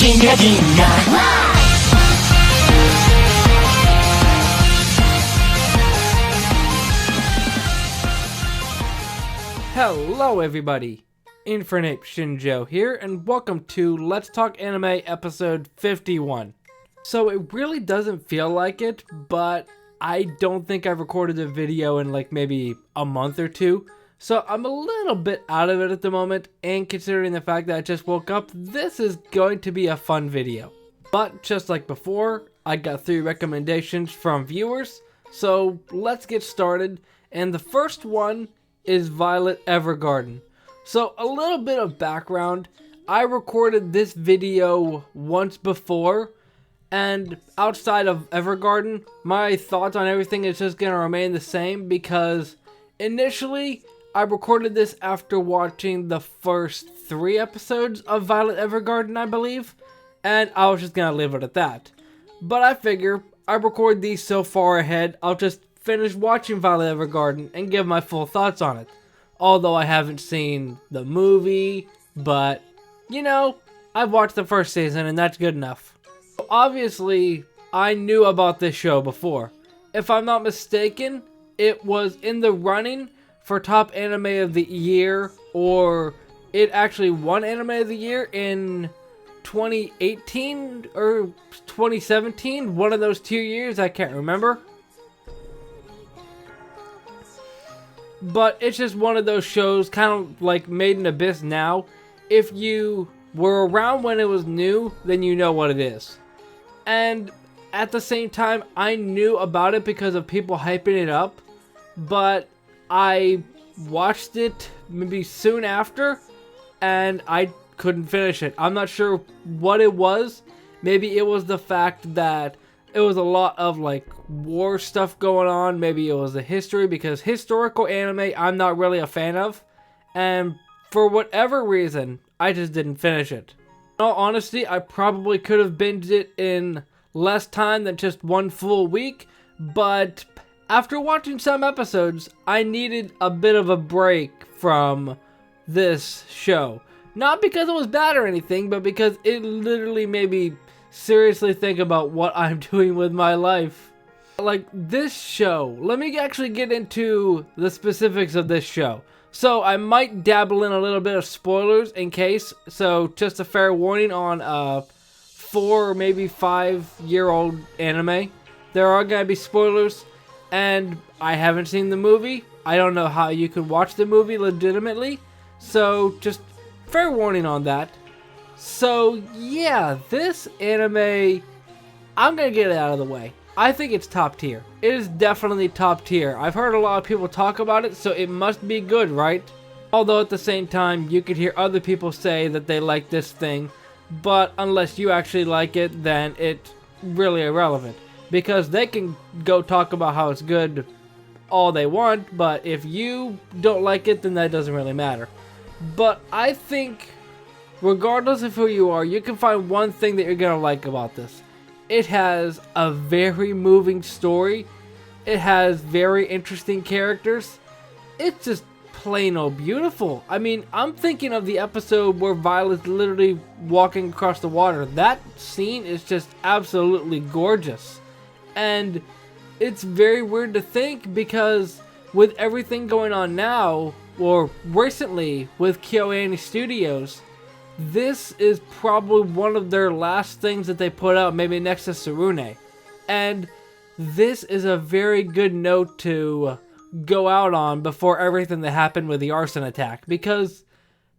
Ginga ginga. Hello everybody, Infernape Shinjo here, and welcome to Let's Talk Anime episode 51. So it really doesn't feel like it, but I don't think I've recorded a video in like maybe a month or two. So I'm a little bit out of it at the moment, and considering the fact that I just woke up, this is going to be a fun video. But just like before, I got 3 recommendations from viewers, so let's get started. And the first one is Violet Evergarden. So a little bit of background, I recorded this video once before, and outside of Evergarden, my thoughts on everything is just going to remain the same because initially I recorded this after watching the first 3 episodes of Violet Evergarden, I believe, and I was just going to leave it at that. But I figure I record these so far ahead, I'll just finish watching Violet Evergarden and give my full thoughts on it. Although I haven't seen the movie, but, you know, I've watched the first season and that's good enough. Obviously, I knew about this show before. If I'm not mistaken, it was in the running for top anime of the year, or it actually won anime of the year in 2018 or 2017, one of those 2 years, I can't remember. But it's just one of those shows, kind of like Made in Abyss now. If you were around when it was new, then you know what it is. And at the same time, I knew about it because of people hyping it up. But I watched it maybe soon after, and I couldn't finish it. I'm not sure what it was. Maybe it was the fact that it was a lot of like war stuff going on. Maybe it was the history, because historical anime I'm not really a fan of. And for whatever reason, I just didn't finish it. In all honesty, I probably could have binged it in less time than just one full week. But after watching some episodes, I needed a bit of a break from this show. Not because it was bad or anything, but because it literally made me seriously think about what I'm doing with my life. Like this show, let me actually get into the specifics of this show. So I might dabble in a little bit of spoilers in case, so just a fair warning on a 4 or maybe 5-year-old anime. There are gonna be spoilers, and I haven't seen the movie. I don't know how you could watch the movie legitimately, so just fair warning on that. So yeah, this anime, I'm gonna get it out of the way. I think it's top tier. It is definitely top tier. I've heard a lot of people talk about it, so it must be good, right? Although at the same time, you could hear other people say that they like this thing, but unless you actually like it, then it's really irrelevant. Because they can go talk about how it's good all they want, but if you don't like it, then that doesn't really matter. But I think regardless of who you are, you can find one thing that you're going to like about this. It has a very moving story. It has very interesting characters. It's just plain old beautiful. I mean, I'm thinking of the episode where Violet's literally walking across the water. That scene is just absolutely gorgeous. And it's very weird to think because with everything going on now, or recently with KyoAni Studios, this is probably one of their last things that they put out, maybe next to Sarune. And this is a very good note to go out on before everything that happened with the arson attack, because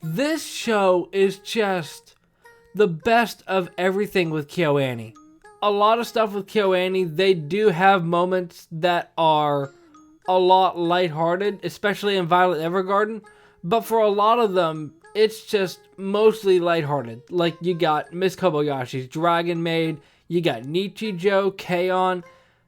this show is just the best of everything with KyoAni. A lot of stuff with KyoAni, they do have moments that are a lot lighthearted, especially in Violet Evergarden, but for a lot of them, it's just mostly lighthearted. Like, you got Miss Kobayashi's Dragon Maid, you got Nichijou, K-On!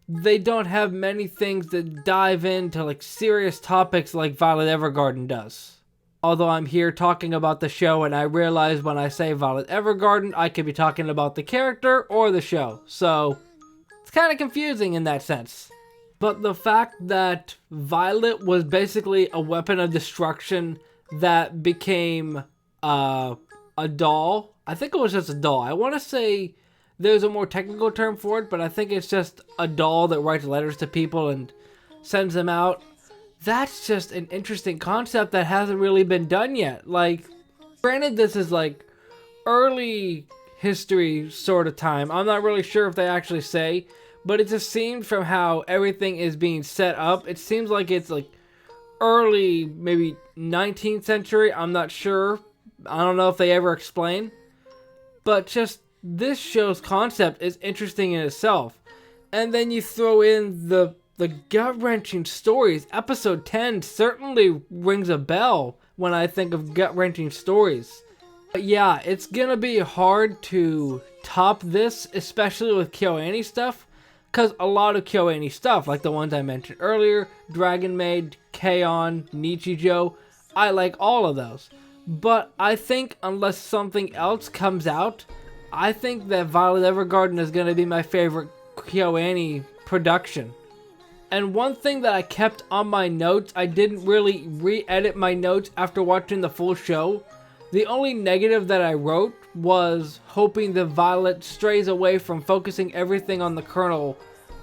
They don't have many things that dive into like serious topics like Violet Evergarden does. Although I'm here talking about the show, and I realize when I say Violet Evergarden, I could be talking about the character or the show. So, it's kind of confusing in that sense. But the fact that Violet was basically a weapon of destruction that became a doll, I think it was just a doll. I want to say there's a more technical term for it, but I think it's just a doll that writes letters to people and sends them out. That's just an interesting concept that hasn't really been done yet. Like, granted, this is like early history sort of time. I'm not really sure if they actually say, but it just seemed from how everything is being set up, it seems like it's like early, maybe 19th century. I'm not sure. I don't know if they ever explain. But just this show's concept is interesting in itself. And then you throw in the gut-wrenching stories. Episode 10 certainly rings a bell when I think of gut-wrenching stories. But yeah, it's gonna be hard to top this, especially with KyoAni stuff, because a lot of KyoAni stuff, like the ones I mentioned earlier, Dragon Maid, K-On!, Nichijou, I like all of those. But I think unless something else comes out, I think that Violet Evergarden is going to be my favorite KyoAni production. And one thing that I kept on my notes, I didn't really re-edit my notes after watching the full show. The only negative that I wrote was hoping that Violet strays away from focusing everything on the Colonel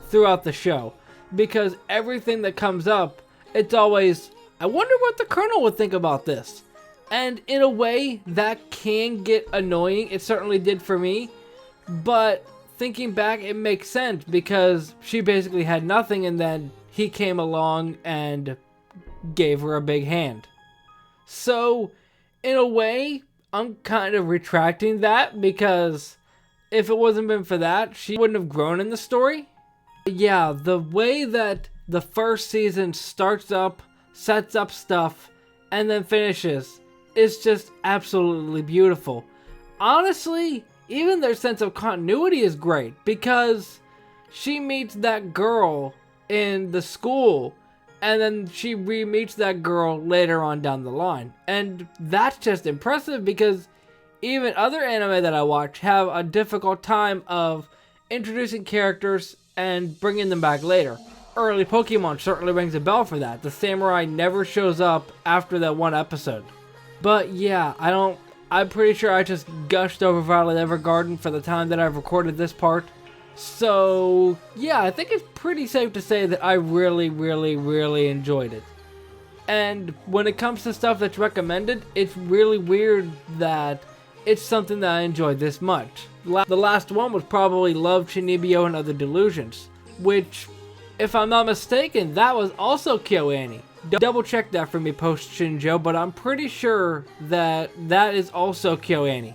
throughout the show. Because everything that comes up, it's always, I wonder what the Colonel would think about this. And in a way, that can get annoying. It certainly did for me. But thinking back, it makes sense because she basically had nothing and then he came along and gave her a big hand. So, in a way, I'm kind of retracting that because if it wasn't been for that, she wouldn't have grown in the story. But yeah, the way that the first season starts up, sets up stuff, and then finishes is just absolutely beautiful. Honestly, even their sense of continuity is great because she meets that girl in the school and then she re-meets that girl later on down the line. And that's just impressive because even other anime that I watch have a difficult time of introducing characters and bringing them back later. Early Pokemon certainly rings a bell for that. The samurai never shows up after that one episode. But yeah, I'm pretty sure I just gushed over Violet Evergarden for the time that I've recorded this part. So yeah, I think it's pretty safe to say that I really, really, really enjoyed it. And when it comes to stuff that's recommended, it's really weird that it's something that I enjoyed this much. The last one was probably Love, Shinibyo, and Other Delusions, which, if I'm not mistaken, that was also KyoAni. Double check that for me post Shinjo, but I'm pretty sure that that is also KyoAni.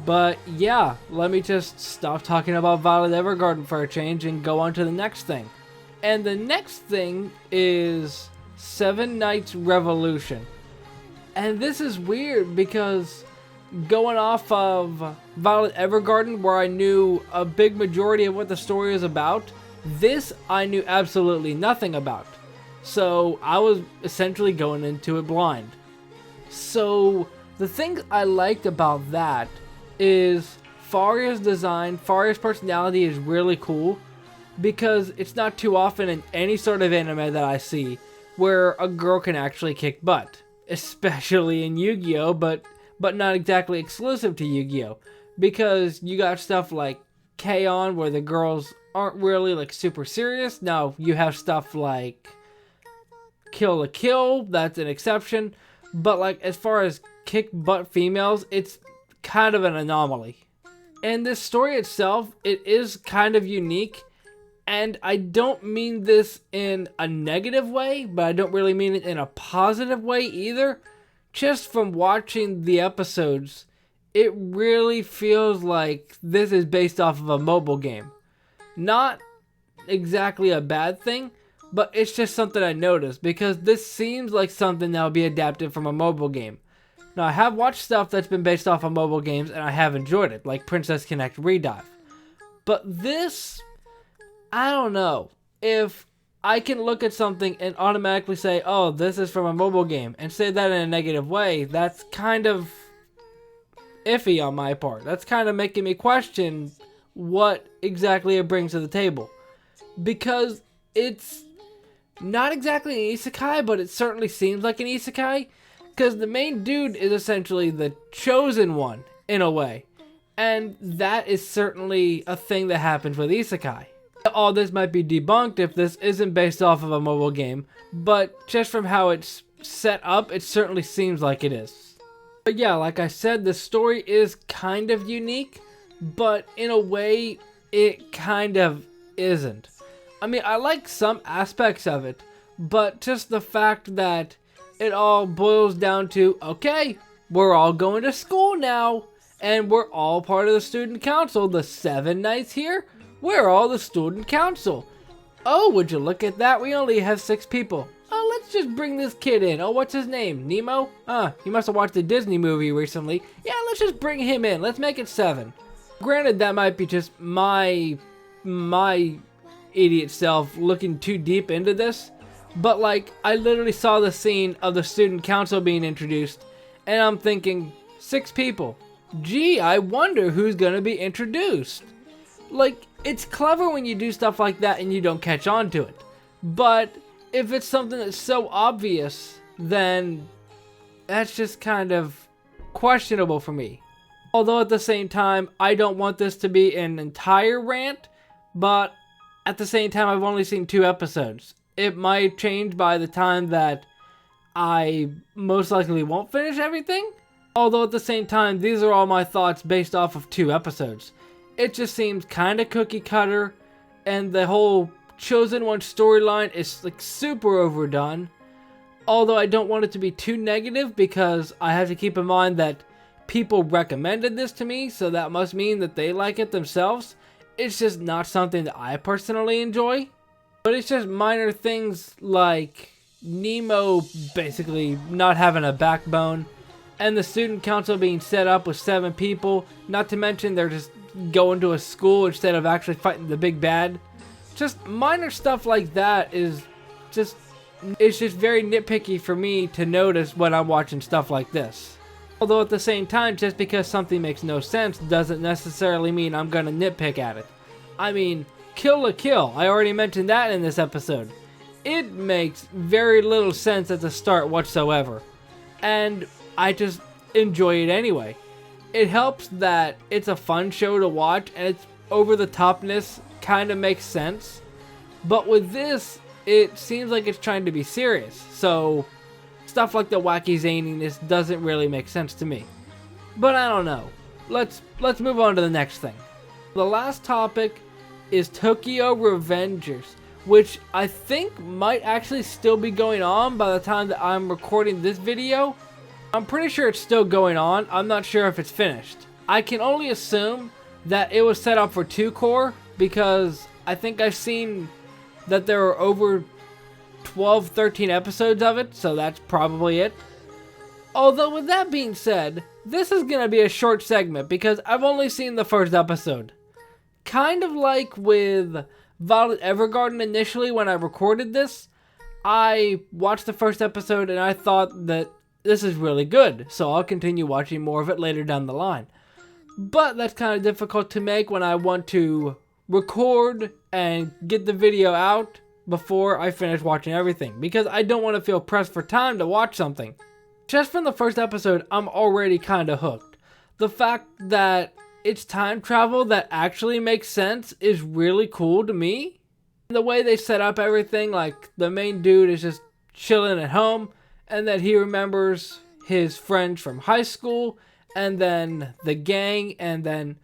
But yeah, let me just stop talking about Violet Evergarden for a change and go on to the next thing. And the next thing is Seven Knights Revolution. And this is weird because going off of Violet Evergarden, where I knew a big majority of what the story is about, this I knew absolutely nothing about. So I was essentially going into it blind. So the thing I liked about that is Faria's design, Faria's personality is really cool because it's not too often in any sort of anime that I see where a girl can actually kick butt. Especially in Yu-Gi-Oh! But not exactly exclusive to Yu-Gi-Oh! Because you got stuff like K-On! Where the girls aren't really like super serious. Now you have stuff like Kill la Kill, that's an exception. But like as far as kick butt females, it's kind of an anomaly. And this story itself, it is kind of unique. And I don't mean this in a negative way, but I don't really mean it in a positive way either. Just from watching the episodes, it really feels like this is based off of a mobile game. Not exactly a bad thing, but it's just something I noticed because this seems like something that will be adapted from a mobile game. Now, I have watched stuff that's been based off of mobile games and I have enjoyed it, like Princess Connect Redive. But this, I don't know. If I can look at something and automatically say, oh, this is from a mobile game, and say that in a negative way, that's kind of iffy on my part. That's kind of making me question what exactly it brings to the table. Because it's not exactly an isekai, but it certainly seems like an isekai. Because the main dude is essentially the chosen one, in a way. And that is certainly a thing that happens with isekai. All this might be debunked if this isn't based off of a mobile game, but just from how it's set up, it certainly seems like it is. But yeah, like I said, the story is kind of unique, but in a way, it kind of isn't. I mean, I like some aspects of it, but just the fact that it all boils down to, okay, we're all going to school now, and we're all part of the student council. The 7 Knights here, we're all the student council. Oh, would you look at that? We only have 6 people. Oh, let's just bring this kid in. Oh, what's his name? Nemo? He must have watched a Disney movie recently. Yeah, let's just bring him in. Let's make it 7. Granted, that might be just my idiot self looking too deep into this, but like, I literally saw the scene of the student council being introduced, and I'm thinking, 6 people. Gee, I wonder who's gonna be introduced. Like, it's clever when you do stuff like that and you don't catch on to it, but if it's something that's so obvious, then that's just kind of questionable for me. Although at the same time, I don't want this to be an entire rant, but at the same time, I've only seen 2 episodes. It might change by the time that I most likely won't finish everything. Although at the same time, these are all my thoughts based off of 2 episodes. It just seems kind of cookie cutter, and the whole Chosen One storyline is like super overdone. Although I don't want it to be too negative, because I have to keep in mind that people recommended this to me, so that must mean that they like it themselves. It's just not something that I personally enjoy. But it's just minor things like Nemo basically not having a backbone, and the student council being set up with 7 people, not to mention they're just going to a school instead of actually fighting the big bad. Just minor stuff like that is just, it's just very nitpicky for me to notice when I'm watching stuff like this. Although at the same time, just because something makes no sense doesn't necessarily mean I'm gonna nitpick at it. I mean, Kill la Kill, I already mentioned that in this episode. It makes very little sense at the start whatsoever, and I just enjoy it anyway. It helps that it's a fun show to watch, and its over-the-topness kind of makes sense. But with this, it seems like it's trying to be serious, so stuff like the wacky zaniness doesn't really make sense to me. But I don't know. Let's move on to the next thing. The last topic is Tokyo Revengers, which I think might actually still be going on by the time that I'm recording this video. I'm pretty sure it's still going on. I'm not sure if it's finished. I can only assume that it was set up for 2 core, because I think I've seen that there are over 12, 13 episodes of it, so that's probably it. Although with that being said, this is going to be a short segment because I've only seen the first episode. Kind of like with Violet Evergarden initially when I recorded this, I watched the first episode and I thought that this is really good, so I'll continue watching more of it later down the line. But that's kind of difficult to make when I want to record and get the video out before I finish watching everything, because I don't want to feel pressed for time to watch something. Just from the first episode, I'm already kind of hooked. The fact that it's time travel that actually makes sense is really cool to me. The way they set up everything, like the main dude is just chilling at home, and that he remembers his friends from high school, and then the gang, and then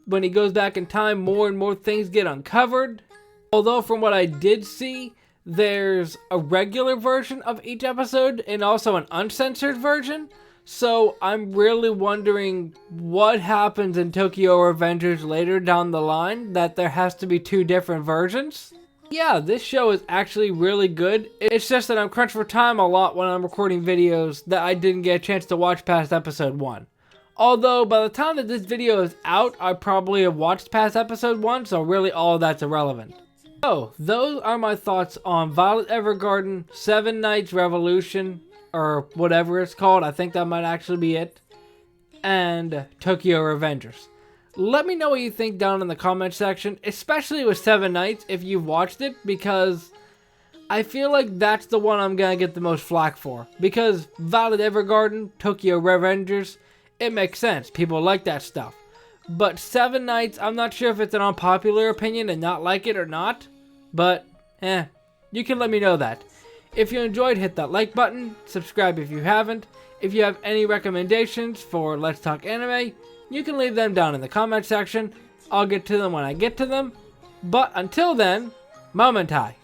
when he goes back in time, more and more things get uncovered. Although from what I did see, there's a regular version of each episode and also an uncensored version. So I'm really wondering what happens in Tokyo Revengers later down the line, that there has to be 2 different versions. Yeah, this show is actually really good. It's just that I'm crunched for time a lot when I'm recording videos that I didn't get a chance to watch past episode 1. Although, by the time that this video is out, I probably have watched past episode 1, so really all of that's irrelevant. So, those are my thoughts on Violet Evergarden, 7 Knights Revolution, or whatever it's called, I think that might actually be it, and Tokyo Revengers. Let me know what you think down in the comment section, especially with 7 Knights if you've watched it, because I feel like that's the one I'm gonna get the most flack for. Because Violet Evergarden, Tokyo Revengers, it makes sense. People like that stuff. But Seven Knights, I'm not sure if it's an unpopular opinion and not like it or not. But, you can let me know that. If you enjoyed, hit that like button. Subscribe if you haven't. If you have any recommendations for Let's Talk Anime, you can leave them down in the comment section. I'll get to them when I get to them. But until then, Momentai.